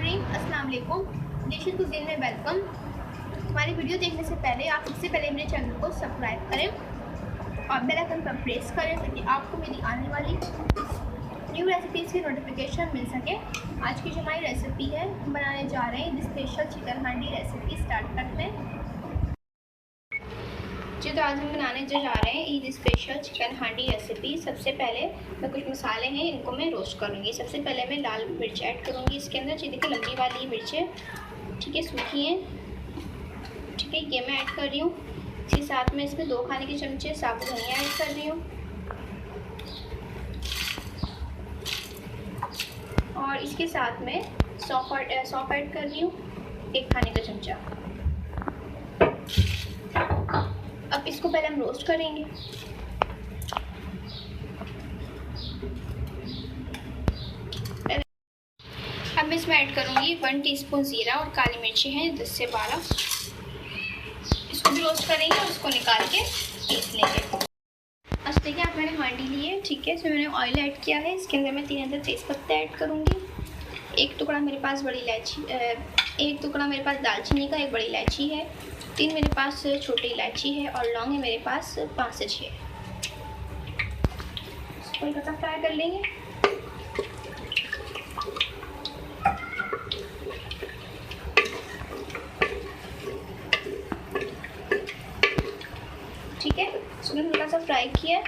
अस्सलाम वालेकुम। Dishes cuisine में वेलकम। हमारी वीडियो देखने से पहले आप सबसे पहले मेरे चैनल को सब्सक्राइब करें और बेल आइकन पर प्रेस करें ताकि आपको मेरी आने वाली न्यू रेसिपीज़ की नोटिफिकेशन मिल सके। आज की जो हमारी रेसिपी है, हम बनाने जा रहे हैं स्पेशल चिकन हांडी रेसिपी। स्टार्ट करते हैं। जो तो आज हम बनाने जो जा रहे हैं ईद स्पेशल चिकन हांडी रेसिपी। सबसे पहले मैं कुछ मसाले हैं, इनको मैं रोस्ट करूँगी। सबसे पहले मैं लाल मिर्च ऐड करूँगी इसके अंदर। देखिए लंबी वाली मिर्चें, ठीक है, सूखी हैं, ठीक है, ये मैं ऐड कर रही हूँ। इसके साथ में इसमें 2 खाने के चमचे साबुत धनिया ऐड कर रही हूँ और इसके साथ में सौंफ ऐड कर रही हूँ, 1 खाने का चमचा। अब इसको पहले हम रोस्ट करेंगे। अब मैं इसमें ऐड करूँगी 1 टीस्पून ज़ीरा और काली मिर्ची हैं 10 से 12। इसको भी रोस्ट करेंगे और इसको निकाल के पीस लेंगे। अच्छा देखिए, आप मैंने हांडी ली है, ठीक है। इसमें मैंने ऑयल ऐड किया है। इसके अंदर मैं 3 अदद तेज़पत्ते ऐड करूँगी। 1 टुकड़ा मेरे पास बड़ी इलायची, 1 टुकड़ा मेरे पास दालचीनी का, 1 बड़ी इलायची है, 3 मेरे पास छोटी इलायची है और लौंग है मेरे पास 5 से 6। इसको हल्का फ्राई कर लेंगे। ठीक है, इसको थोड़ा सा फ्राई किया।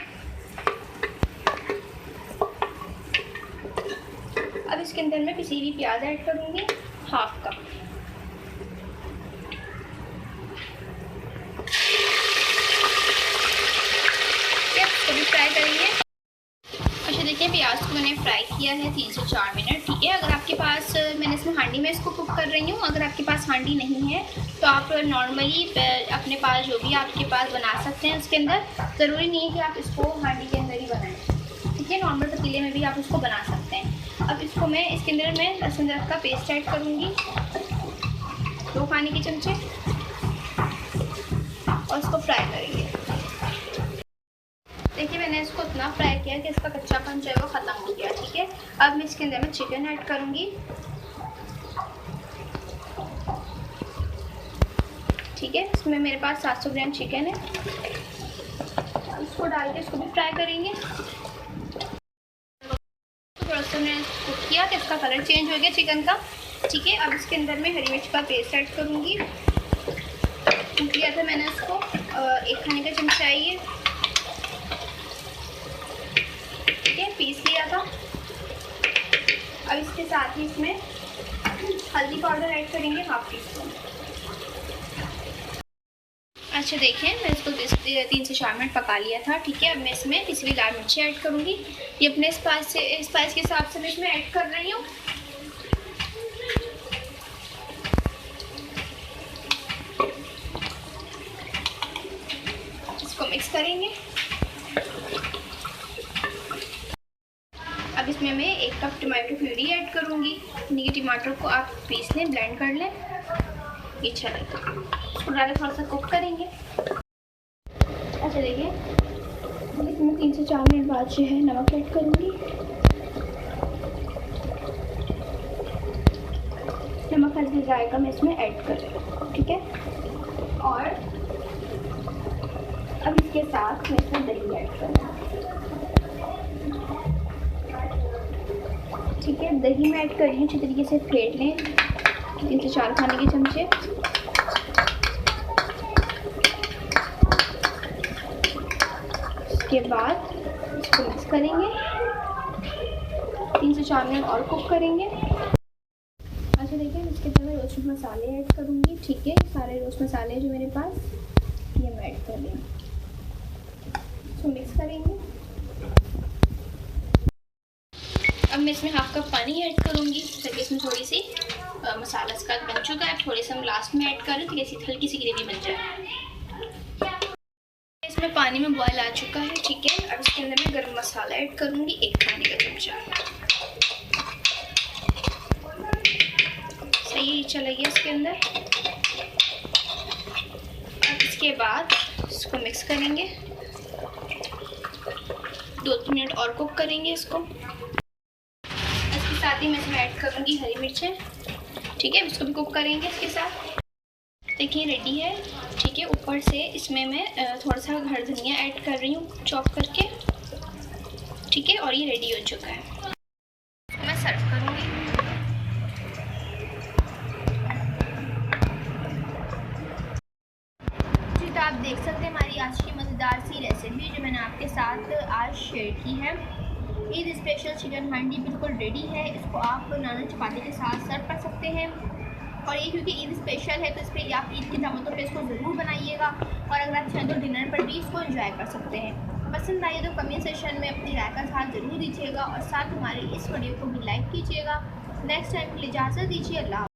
अब इसके अंदर मैं पिसी हुई प्याज ऐड करूँगी, 1/2 कप। इसको भी फ्राई करेंगे। अच्छा देखिए, प्याज को मैंने फ्राई किया है 3 से 4 मिनट, ठीक है। अगर आपके पास, मैंने इसमें हांडी में इसको कुक कर रही हूँ, अगर आपके पास हांडी नहीं है तो आप नॉर्मली अपने पास जो भी आपके पास बना सकते हैं। उसके अंदर ज़रूरी नहीं है कि आप इसको हांडी के अंदर ही बनाएं, ठीक है। नॉर्मल पतीले में भी आप इसको बना सकते हैं। अब इसको मैं इसके अंदर मैं लहसुन अदरक का पेस्ट ऐड करूँगी, 2 खाने के चमचे, और इसको फ्राई करेंगे। देखिए मैंने इसको इतना फ्राई किया कि इसका कच्चापन जो है वो ख़त्म हो गया, ठीक है। अब मैं इसके अंदर मैं चिकन ऐड करूँगी, ठीक है। इसमें मेरे पास 700 ग्राम चिकन है। इसको डाल के इसको भी फ्राई करेंगे। थोड़ा सा मैंने कुक किया कि इसका कलर चेंज हो गया चिकन का, ठीक है। अब इसके अंदर मैं हरी मिर्च का पेस्ट ऐड करूँगी। किया था मैंने इसको 1 खाने का चमचा है ये, ठीक है, पीस लिया था। अब इसके साथ ही इसमें हल्दी पाउडर ऐड करेंगे, 1/2 टीस्पून। अच्छा देखें, मैं इसको 3 से 4 मिनट पका लिया था, ठीक है। अब मैं इसमें पिसी हुई लाल मिर्ची ऐड करूँगी। ये अपने स्पाइस के हिसाब से मैं इसमें ऐड कर रही हूँ। इसको मिक्स करेंगे। अब इसमें मैं 1 कप टमाटो प्यूरी ऐड करूँगी। यानी कि टमाटर को आप पीस लें, ब्लेंड कर लें, ये अच्छा लगेगा। इसको डाल थोड़ा सा कुक करेंगे। अच्छा देखिए, इसमें 3 से 4 मिनट बाद जो है नमक ऐड करूँगी। नमक हल्दी जाएगा मैं इसमें ऐड कर रही हूँ, ठीक है। और अब इसके साथ मैं इसमें दही ऐड करूँगी, ठीक है। दही मैं ऐड कर रही हूँ, अच्छी तरीके से फेंट लें, 3 से 4 खाने के चमचे। इसके बाद इसको मिक्स करेंगे, 3 से 4 मिनट और कुक करेंगे। अच्छा देखिए, इसके अंदर मैं रोस्ट मसाले ऐड करूँगी, ठीक है। सारे रोस्ट मसाले जो मेरे पास, ये मैं ऐड कर रही हूँ। इसको मिक्स करेंगे। अब मैं इसमें 1/2 कप पानी ऐड करूँगी ताकि इसमें थोड़ी सी मसाला इसका बन चुका है, थोड़े से हम लास्ट में ऐड करें तो कैसी हल्की सी ग्रेवी बन जाए। इसमें पानी में बॉयल आ चुका है, ठीक है। अब इसके अंदर मैं गरम मसाला ऐड करूँगी, 1 खाने का चमचा। सही चला गया इसके अंदर। अब इसके बाद इसको मिक्स करेंगे, 2-3 मिनट और कुक करेंगे इसको। साथ ही मैं इसमें ऐड करूँगी हरी मिर्चें, ठीक है, इसको भी कुक करेंगे इसके साथ। देखिए रेडी है। ठीक है, ऊपर से इसमें मैं थोड़ा सा हरा धनिया ऐड कर रही हूँ चॉप करके। ठीक है, और ये रेडी हो चुका है, तो मैं सर्व करूँगी। जी, तो आप देख सकते हैं हमारी आज की मज़ेदार सी रेसिपी जो मैंने आपके साथ आज शेयर की है। ईद स्पेशल चिकन हांडी बिल्कुल रेडी है। इसको आप नान चपाती के साथ सर्व कर सकते हैं। और ये क्योंकि ईद स्पेशल है तो इस पर आप ईद की दावतों पे इसको ज़रूर बनाइएगा। और अगर आप चाहें तो डिनर पर भी इसको एंजॉय कर सकते हैं। पसंद आइए तो कमेंट सेक्शन में अपनी राय का साथ ज़रूर दीजिएगा और साथ हमारे इस वीडियो को भी लाइक कीजिएगा। नेक्स्ट टाइम के लिए इजाज़त दीजिए। अल्लाह।